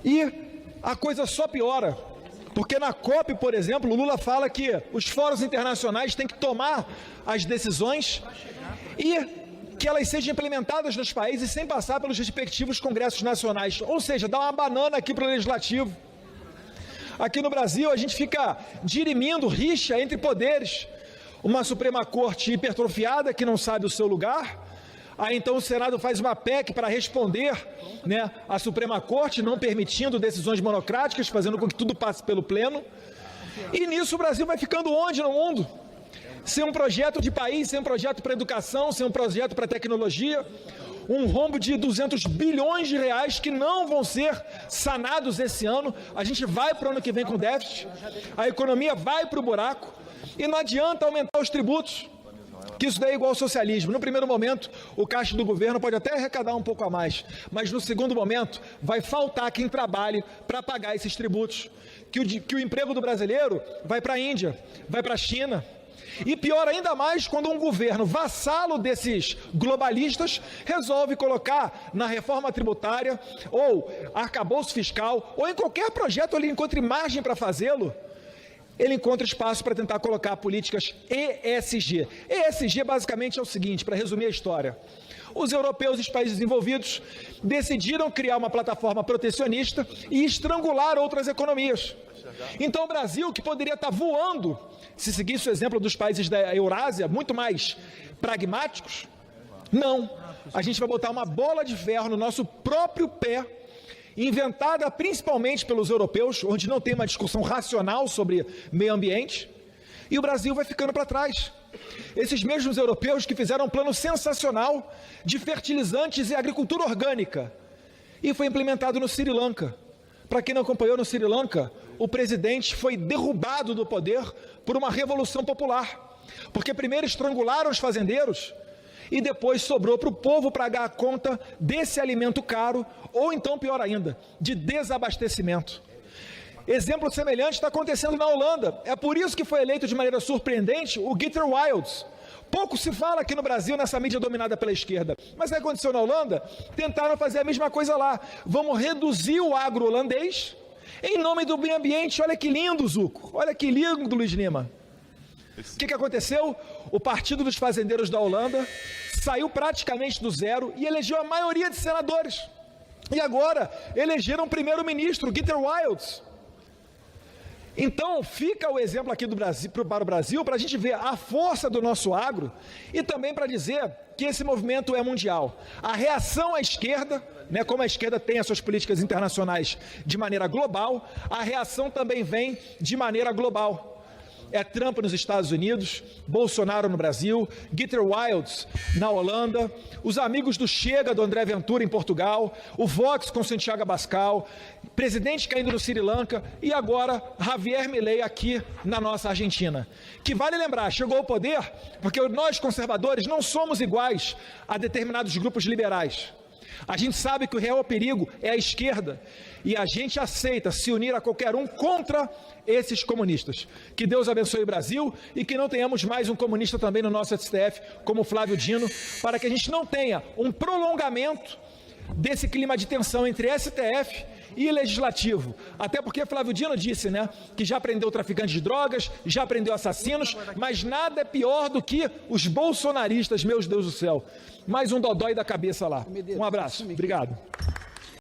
E a coisa só piora, porque na COP, por exemplo, o Lula fala que os fóruns internacionais têm que tomar as decisões e que elas sejam implementadas nos países sem passar pelos respectivos congressos nacionais, ou seja, dá uma banana aqui para o Legislativo. Aqui no Brasil a gente fica dirimindo rixa entre poderes, uma Suprema Corte hipertrofiada que não sabe o seu lugar, aí então o Senado faz uma PEC para responder, né, à Suprema Corte, não permitindo decisões monocráticas, fazendo com que tudo passe pelo pleno, e nisso o Brasil vai ficando onde no mundo? Sem um projeto de país, sem um projeto para educação, sem um projeto para tecnologia, um rombo de 200 bilhões de reais que não vão ser sanados esse ano, a gente vai para o ano que vem com déficit, a economia vai para o buraco, e não adianta aumentar os tributos, que isso daí é igual ao socialismo. No primeiro momento, o caixa do governo pode até arrecadar um pouco a mais, mas no segundo momento, vai faltar quem trabalhe para pagar esses tributos, que o emprego do brasileiro vai para a Índia, vai para a China. E pior ainda mais quando um governo vassalo desses globalistas resolve colocar na reforma tributária ou arcabouço fiscal ou em qualquer projeto ele encontre margem para fazê-lo, ele encontra espaço para tentar colocar políticas ESG. ESG basicamente é o seguinte, para resumir a história. Os europeus e os países desenvolvidos decidiram criar uma plataforma protecionista e estrangular outras economias. Então o Brasil, que poderia estar voando, se seguisse o exemplo dos países da Eurásia, muito mais pragmáticos, não. A gente vai botar uma bola de ferro no nosso próprio pé, inventada principalmente pelos europeus, onde não tem uma discussão racional sobre meio ambiente, e o Brasil vai ficando para trás. Esses mesmos europeus que fizeram um plano sensacional de fertilizantes e agricultura orgânica, e foi implementado no Sri Lanka. Para quem não acompanhou, no Sri Lanka, o presidente foi derrubado do poder por uma revolução popular, porque primeiro estrangularam os fazendeiros e depois sobrou para o povo pagar a conta desse alimento caro, ou então, pior ainda, de desabastecimento. Exemplo semelhante está acontecendo na Holanda. É por isso que foi eleito de maneira surpreendente o Geert Wilders. Pouco se fala aqui no Brasil nessa mídia dominada pela esquerda. Mas o que aconteceu na Holanda? Tentaram fazer a mesma coisa lá. Vamos reduzir o agro holandês em nome do meio ambiente. Olha que lindo, Zuco. Olha que lindo, Luiz Lima. O que aconteceu? O Partido dos Fazendeiros da Holanda saiu praticamente do zero e elegeu a maioria de senadores. E agora elegeram o primeiro-ministro, Geert Wilders. Então, fica o exemplo aqui do Brasil, para o Brasil, para a gente ver a força do nosso agro e também para dizer que esse movimento é mundial. A reação à esquerda, né, como a esquerda tem as suas políticas internacionais de maneira global, a reação também vem de maneira global. É Trump nos Estados Unidos, Bolsonaro no Brasil, Geert Wilders na Holanda, os amigos do Chega, do André Ventura em Portugal, o Vox com Santiago Abascal, presidente caindo no Sri Lanka e agora Javier Milei aqui na nossa Argentina. Que vale lembrar, chegou ao poder porque nós conservadores não somos iguais a determinados grupos liberais. A gente sabe que o real perigo é a esquerda e a gente aceita se unir a qualquer um contra esses comunistas. Que Deus abençoe o Brasil e que não tenhamos mais um comunista também no nosso STF, como Flávio Dino, para que a gente não tenha um prolongamento desse clima de tensão entre STF e Legislativo. Até porque Flávio Dino disse, né, que já prendeu traficantes de drogas, já prendeu assassinos, mas nada é pior do que os bolsonaristas, meu Deus do céu. Mais um dodói da cabeça lá. Um abraço. Obrigado.